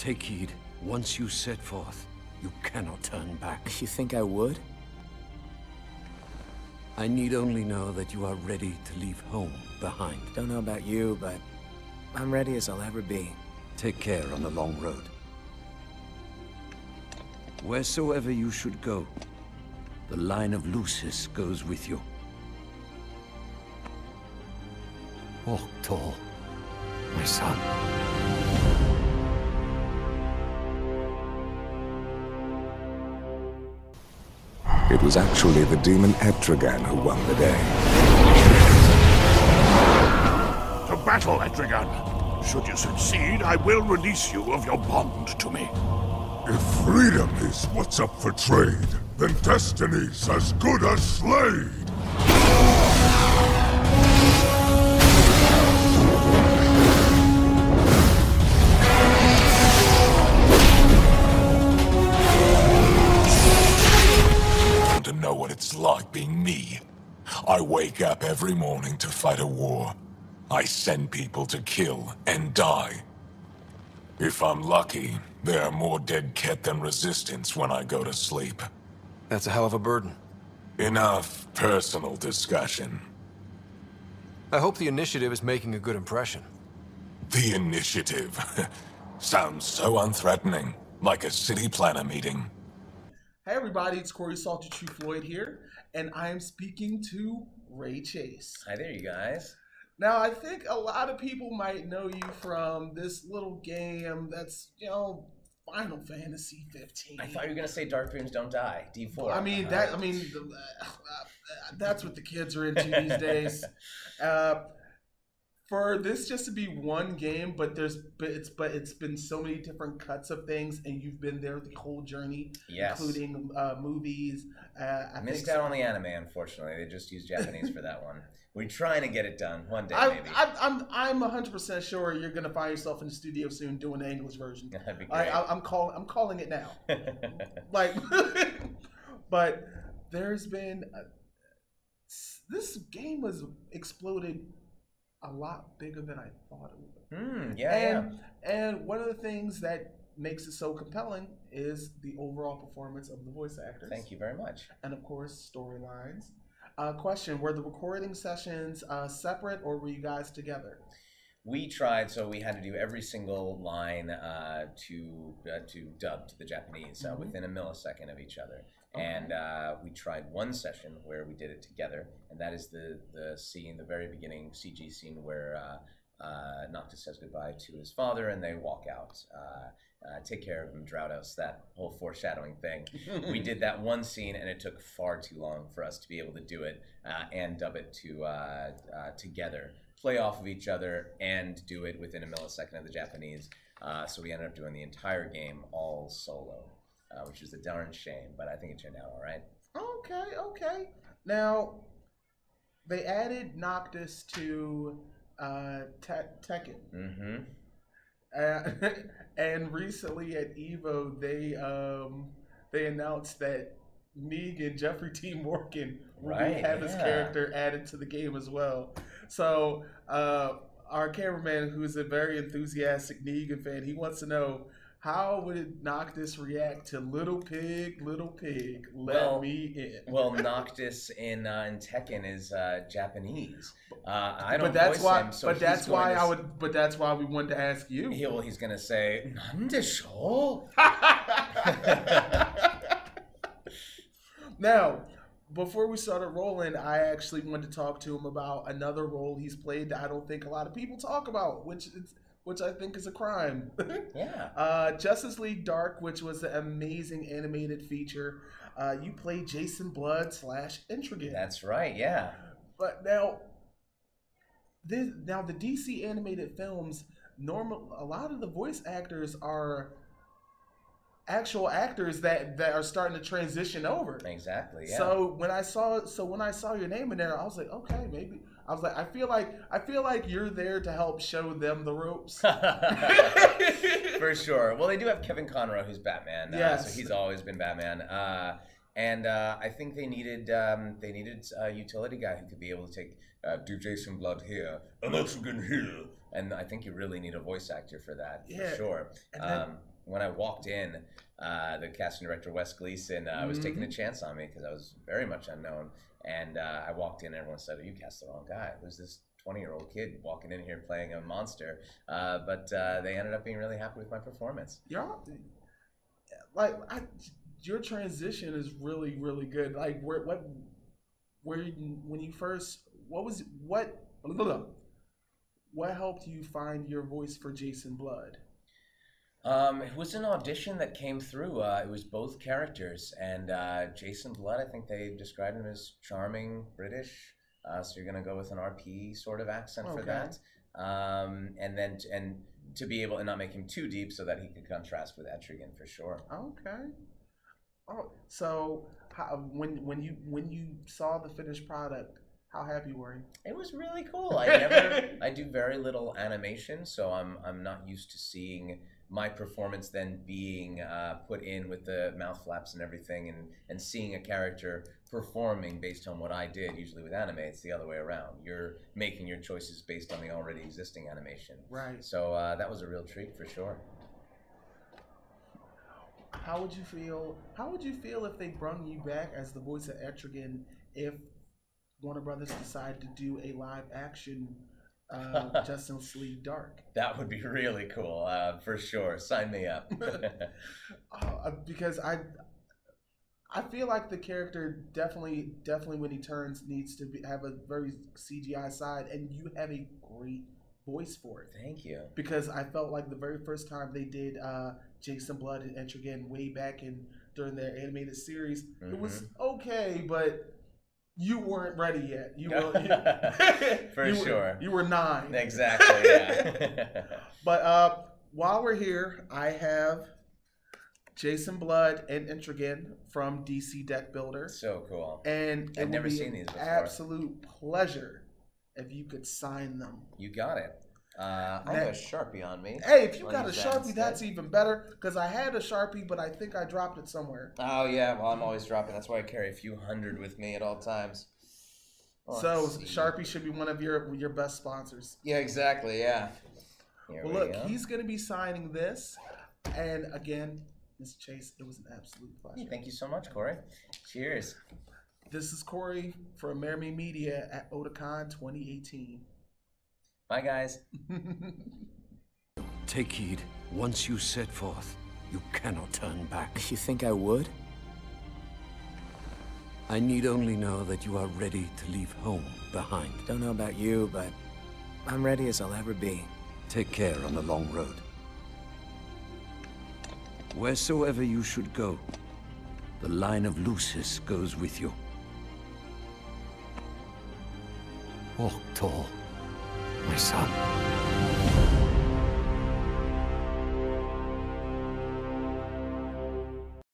Take heed. Once you set forth, you cannot turn back. You think I would? I need only know that you are ready to leave home behind. Don't know about you, but I'm ready as I'll ever be. Take care on the long road. Wheresoever you should go, the line of Lucis goes with you. Walk tall, my son. It was actually the demon Etrigan who won the day. To battle, Etrigan! Should you succeed, I will release you of your bond to me. If freedom is what's up for trade, then destiny's as good as Slade! To know what it's like being me. I wake up every morning to fight a war. I send people to kill and die. If I'm lucky, there are more dead Ket than resistance when I go to sleep. That's a hell of a burden. Enough personal discussion. I hope the initiative is making a good impression. The initiative. Sounds so unthreatening, like a city planner meeting. Hey everybody, it's Corey Salter True Floyd here, and I am speaking to Ray Chase. Hi there, you guys. Now, I think a lot of people might know you from this little game that's, Final Fantasy 15. I thought you were gonna say Dark Dreams Don't Die, D4. I mean, that's what the kids are into these days. For this just to be one game, but it's been so many different cuts of things, and you've been there the whole journey, yes, including movies. I missed out on the anime, unfortunately. They just used Japanese for that one. We're trying to get it done one day, maybe. I'm 100% sure you're gonna find yourself in the studio soon doing the English version. That'd be great. I'm calling it now. But there's been this game was exploded a lot bigger than I thought it would. And one of the things that makes it so compelling is the overall performance of the voice actors. Thank you very much. And of course, storylines. Question, were the recording sessions separate, or were you guys together? We tried, so we had to do every single line to dub to the Japanese within a millisecond of each other. Okay. And we tried one session where we did it together, and that is the scene, the very beginning CG scene where Noctis says goodbye to his father and they walk out. Take care of him, Draudos, that whole foreshadowing thing. We did that one scene, and it took far too long for us to be able to do it and dub it together, play off of each other, and do it within a millisecond of the Japanese. So we ended up doing the entire game all solo, which is a darn shame, but I think it turned out all right. Okay. Now, they added Noctis to Tekken. Mm-hmm. And recently at EVO, they announced that Neeg and Jeffrey T. Morgan will have his character added to the game as well. So our cameraman, who's a very enthusiastic Negan fan, he wants to know, how would Noctis react to Little Pig, let me in? Well, Noctis in Tekken is Japanese. I don't. But that's why. Him, so but that's why I would. But that's why we wanted to ask you. He's gonna say, "Nandesho." Now, before we started rolling, I actually wanted to talk to him about another role he's played that I don't think a lot of people talk about, which I think is a crime. Yeah. Justice League Dark, which was an amazing animated feature. You played Jason Blood / Intrigant. That's right, yeah. But now the DC animated films, a lot of the voice actors are actual actors that are starting to transition over. Exactly, yeah. So when I saw your name in there, I was like, okay, maybe. I was like, I feel like you're there to help show them the ropes. For sure. Well, they do have Kevin Conroy, who's Batman. Yes. So he's always been Batman. And I think they needed a utility guy who could be able to take do Jason Blood here, and Etrigan here. And I think you really need a voice actor for that, for sure. when I walked in, the casting director Wes Gleason was taking a chance on me because I was very much unknown. And I walked in, and everyone said, "Oh, you cast the wrong guy. Who's this 20-year-old kid walking in here playing a monster?" But they ended up being really happy with my performance. Your transition is really, really good. Like, when you first, what helped you find your voice for Jason Blood? It was an audition that came through. It was both characters, and Jason Blood, I think they described him as charming British. So you're gonna go with an RP sort of accent for that, and to be able to not make him too deep, so that he could contrast with Etrigan for sure. Okay. Oh, so when you saw the finished product, how happy were you? It was really cool. I do very little animation, so I'm not used to seeing my performance then being put in with the mouth flaps and everything, and seeing a character performing based on what I did. Usually with anime, it's the other way around. You're making your choices based on the already existing animation. Right. So that was a real treat for sure. How would you feel? How would you feel if they brung you back as the voice of Etrigan if Warner Brothers decided to do a live action Justice League Dark? That would be really cool, for sure. Sign me up. Because I feel like the character definitely when he turns needs to have a very CGI side, and you have a great voice for it. Thank you. Because I felt like the very first time they did Jason Blood and Etrigan way back during their animated series, it was okay, but you weren't ready yet. You were for sure. You were 9. Exactly. Yeah. But while we're here, I have Jason Blood and Etrigan from DC Deck Builder. So cool. And I've never seen these before. Absolute pleasure if you could sign them. You got it. I have a Sharpie on me. Hey, if you got a Sharpie, that's even better, because I had a Sharpie, but I think I dropped it somewhere. Oh, yeah. Well, I'm always dropping. That's why I carry a few hundred with me at all times. Oh, so Sharpie should be one of your best sponsors. Yeah, exactly. Yeah. Well, look, he's going to be signing this. And again, Mr. Chase, it was an absolute pleasure. Thank you so much, Corey. Cheers. This is Corey for Amerime Media at Otakon 2018. Bye, guys. Take heed. Once you set forth, you cannot turn back. You think I would? I need only know that you are ready to leave home behind. Don't know about you, but I'm ready as I'll ever be. Take care on the long road. Wheresoever you should go, the line of Lucis goes with you. Walk tall, my son.